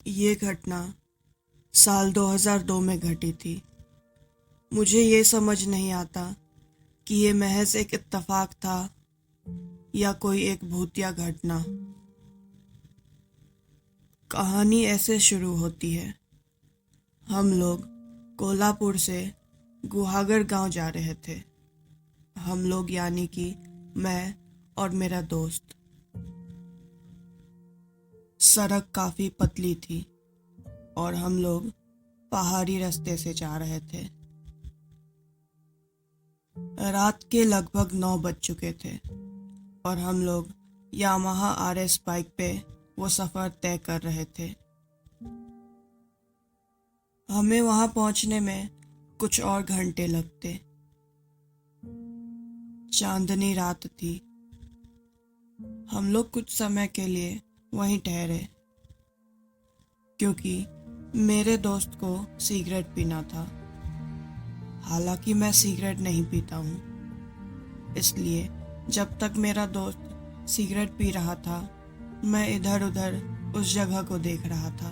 ये घटना साल 2002 में घटी थी। मुझे ये समझ नहीं आता कि ये महज एक इत्तेफाक था या कोई एक भूतिया घटना। कहानी ऐसे शुरू होती है। हम लोग कोल्हापुर से गुहागर गांव जा रहे थे। हम लोग यानी कि मैं और मेरा दोस्त। सड़क काफ़ी पतली थी और हम लोग पहाड़ी रास्ते से जा रहे थे। रात के लगभग 9 बज चुके थे और हम लोग यामाहा आरएस बाइक पे वो सफ़र तय कर रहे थे। हमें वहाँ पहुँचने में कुछ और घंटे लगते। चांदनी रात थी। हम लोग कुछ समय के लिए वहीं ठहरे क्योंकि मेरे दोस्त को सिगरेट पीना था। हालांकि मैं सिगरेट नहीं पीता हूँ, इसलिए जब तक मेरा दोस्त सिगरेट पी रहा था मैं इधर उधर उस जगह को देख रहा था।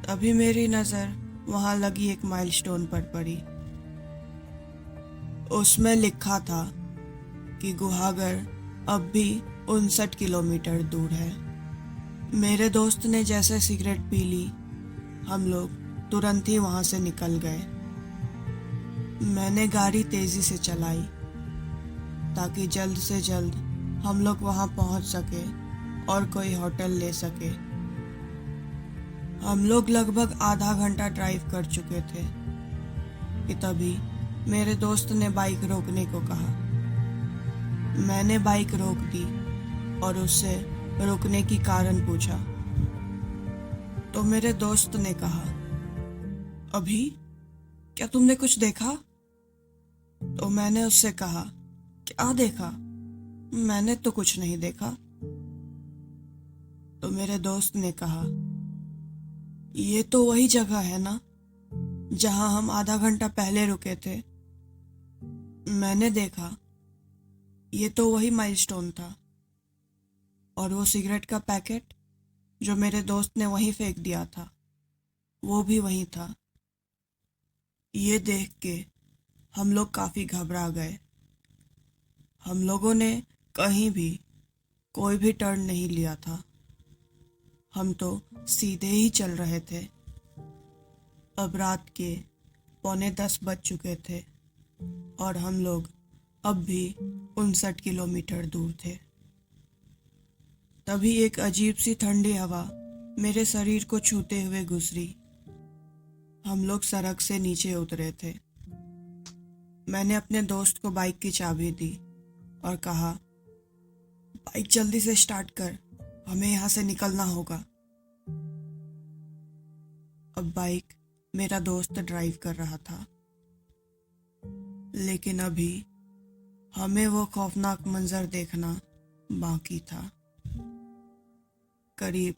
तभी मेरी नज़र वहाँ लगी एक माइलस्टोन पर पड़ी। उसमें लिखा था कि गुहागर अब भी 59 किलोमीटर दूर है। मेरे दोस्त ने जैसे सिगरेट पी ली, हम लोग तुरंत ही वहाँ से निकल गए। मैंने गाड़ी तेज़ी से चलाई ताकि जल्द से जल्द हम लोग वहाँ पहुँच सके और कोई होटल ले सके। हम लोग लगभग आधा घंटा ड्राइव कर चुके थे कि तभी मेरे दोस्त ने बाइक रोकने को कहा। मैंने बाइक रोक दी और उससे रुकने की कारण पूछा तो मेरे दोस्त ने कहा, अभी क्या तुमने कुछ देखा? तो मैंने उससे कहा, क्या देखा? मैंने तो कुछ नहीं देखा। तो मेरे दोस्त ने कहा, ये तो वही जगह है ना जहां हम आधा घंटा पहले रुके थे। मैंने देखा, ये तो वही माइलस्टोन था और वो सिगरेट का पैकेट जो मेरे दोस्त ने वहीं फेंक दिया था वो भी वहीं था। ये देख के हम लोग काफ़ी घबरा गए। हम लोगों ने कहीं भी कोई भी टर्न नहीं लिया था। हम तो सीधे ही चल रहे थे। अब रात के 9:45 बज चुके थे और हम लोग अब भी 59 किलोमीटर दूर थे। तभी एक अजीब सी ठंडी हवा मेरे शरीर को छूते हुए गुजरी। हम लोग सड़क से नीचे उतरे थे। मैंने अपने दोस्त को बाइक की चाबी दी और कहा, बाइक जल्दी से स्टार्ट कर, हमें यहाँ से निकलना होगा। अब बाइक मेरा दोस्त ड्राइव कर रहा था, लेकिन अभी हमें वो खौफनाक मंजर देखना बाकी था। करीब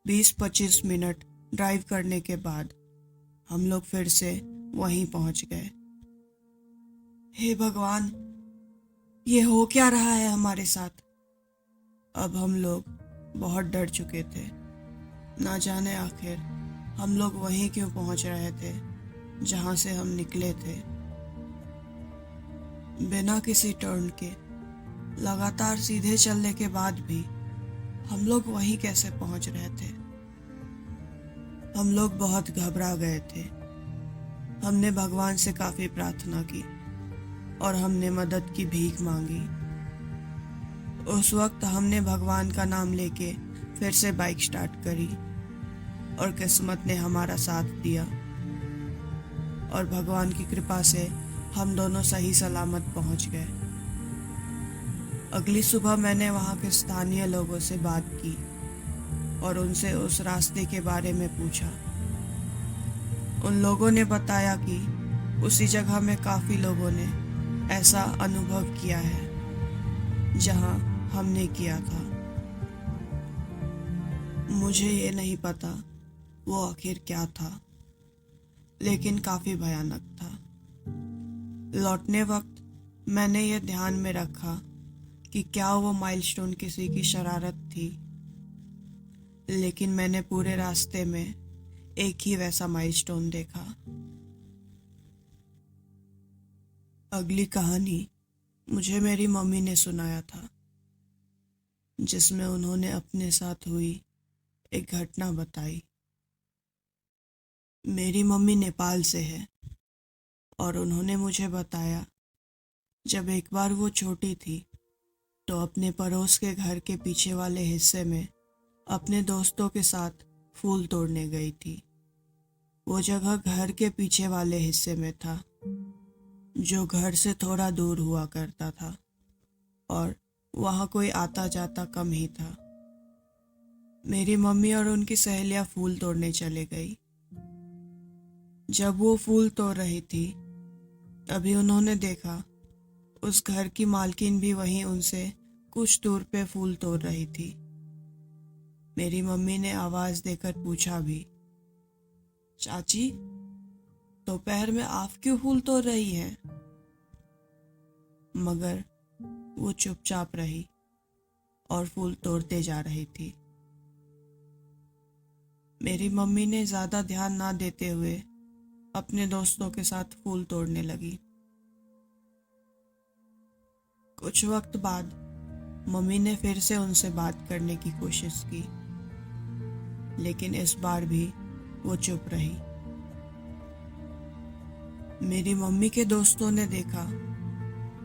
20-25 मिनट ड्राइव करने के बाद हम लोग फिर से वहीं पहुंच गए। हे भगवान, ये हो क्या रहा है हमारे साथ? अब हम लोग बहुत डर चुके थे। ना जाने आखिर हम लोग वहीं क्यों पहुंच रहे थे जहां से हम निकले थे। बिना किसी टर्न के लगातार सीधे चलने के बाद भी हम लोग वहीं कैसे पहुंच रहे थे? हम लोग बहुत घबरा गए थे। हमने भगवान से काफी प्रार्थना की और हमने मदद की भीख मांगी। उस वक्त हमने भगवान का नाम लेके फिर से बाइक स्टार्ट करी और किस्मत ने हमारा साथ दिया और भगवान की कृपा से हम दोनों सही सलामत पहुंच गए। अगली सुबह मैंने वहाँ के स्थानीय लोगों से बात की और उनसे उस रास्ते के बारे में पूछा। उन लोगों ने बताया कि उसी जगह में काफ़ी लोगों ने ऐसा अनुभव किया है जहाँ हमने किया था। मुझे ये नहीं पता वो आखिर क्या था, लेकिन काफ़ी भयानक था। लौटने वक्त मैंने ये ध्यान में रखा कि क्या वो माइलस्टोन किसी की शरारत थी, लेकिन मैंने पूरे रास्ते में एक ही वैसा माइलस्टोन देखा। अगली कहानी मुझे मेरी मम्मी ने सुनाया था, जिसमें उन्होंने अपने साथ हुई एक घटना बताई। मेरी मम्मी नेपाल से है और उन्होंने मुझे बताया, जब एक बार वो छोटी थी तो अपने पड़ोस के घर के पीछे वाले हिस्से में अपने दोस्तों के साथ फूल तोड़ने गई थी। वो जगह घर के पीछे वाले हिस्से में था, जो घर से थोड़ा दूर हुआ करता था और वहाँ कोई आता जाता कम ही था। मेरी मम्मी और उनकी सहेलियां फूल तोड़ने चले गई। जब वो फूल तोड़ रही थी, तभी उन्होंने देखा उस घर की मालकिन भी वहीं उनसे कुछ दूर पे फूल तोड़ रही थी। मेरी मम्मी ने आवाज देकर पूछा भी, चाची, दोपहर में आप क्यों फूल तोड़ रही हैं? मगर वो चुपचाप रही और फूल तोड़ते जा रही थी। मेरी मम्मी ने ज्यादा ध्यान ना देते हुए अपने दोस्तों के साथ फूल तोड़ने लगी। कुछ वक्त बाद मम्मी ने फिर से उनसे बात करने की कोशिश की, लेकिन इस बार भी वो चुप रही। मेरी मम्मी के दोस्तों ने देखा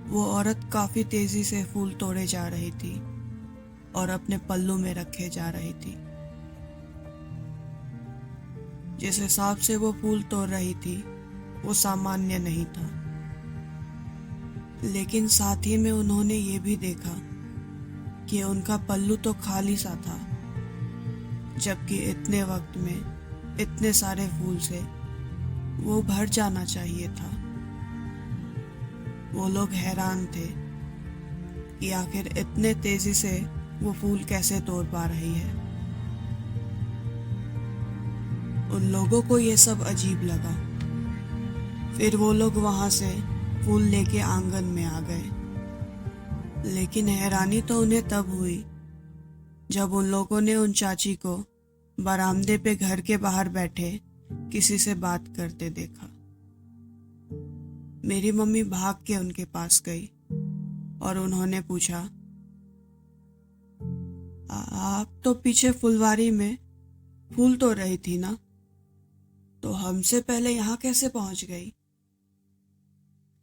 वो औरत काफी तेजी से फूल तोड़े जा रही थी और अपने पल्लू में रखे जा रही थी। जिस हिसाब से वो फूल तोड़ रही थी वो सामान्य नहीं था, लेकिन साथ ही में उन्होंने ये भी देखा कि उनका पल्लू तो खाली सा था, जबकि इतने वक्त में इतने सारे फूल से वो भर जाना चाहिए था। वो लोग हैरान थे कि आखिर इतने तेजी से वो फूल कैसे तोड़ पा रही है। उन लोगों को ये सब अजीब लगा। फिर वो लोग वहां से फूल लेके आंगन में आ गए, लेकिन हैरानी तो उन्हें तब हुई जब उन लोगों ने उन चाची को बरामदे पे घर के बाहर बैठे किसी से बात करते देखा। मेरी मम्मी भाग के उनके पास गई और उन्होंने पूछा, आप तो पीछे फुलवारी में फूल तोड़ रही थी ना, तो हमसे पहले यहाँ कैसे पहुंच गई?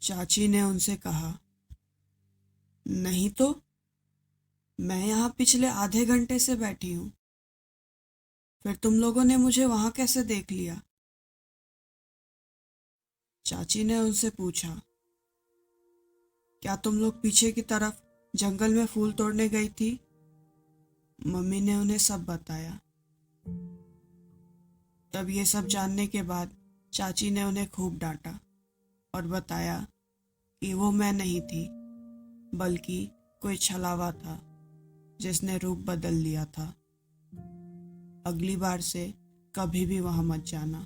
चाची ने उनसे कहा, नहीं तो मैं यहाँ पिछले आधे घंटे से बैठी हूँ, फिर तुम लोगों ने मुझे वहां कैसे देख लिया? चाची ने उनसे पूछा, क्या तुम लोग पीछे की तरफ जंगल में फूल तोड़ने गई थी? मम्मी ने उन्हें सब बताया। तब ये सब जानने के बाद चाची ने उन्हें खूब डांटा और बताया कि वो मैं नहीं थी, बल्कि कोई छलावा था जिसने रूप बदल लिया था। अगली बार से कभी भी वहां मत जाना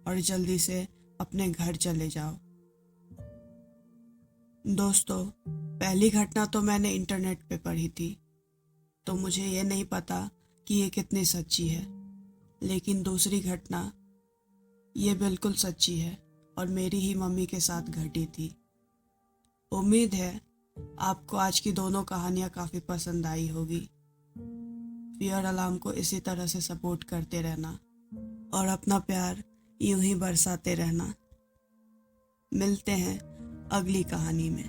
और जल्दी से अपने घर चले जाओ। दोस्तों, पहली घटना तो मैंने इंटरनेट पे पढ़ी थी, तो मुझे ये नहीं पता कि ये कितनी सच्ची है, लेकिन दूसरी घटना ये बिल्कुल सच्ची है और मेरी ही मम्मी के साथ घटी थी। उम्मीद है आपको आज की दोनों कहानियां काफी पसंद आई होगी। फियर अलार्म को इसी तरह से सपोर्ट करते रहना और अपना प्यार यूं ही बरसाते रहना। मिलते हैं अगली कहानी में।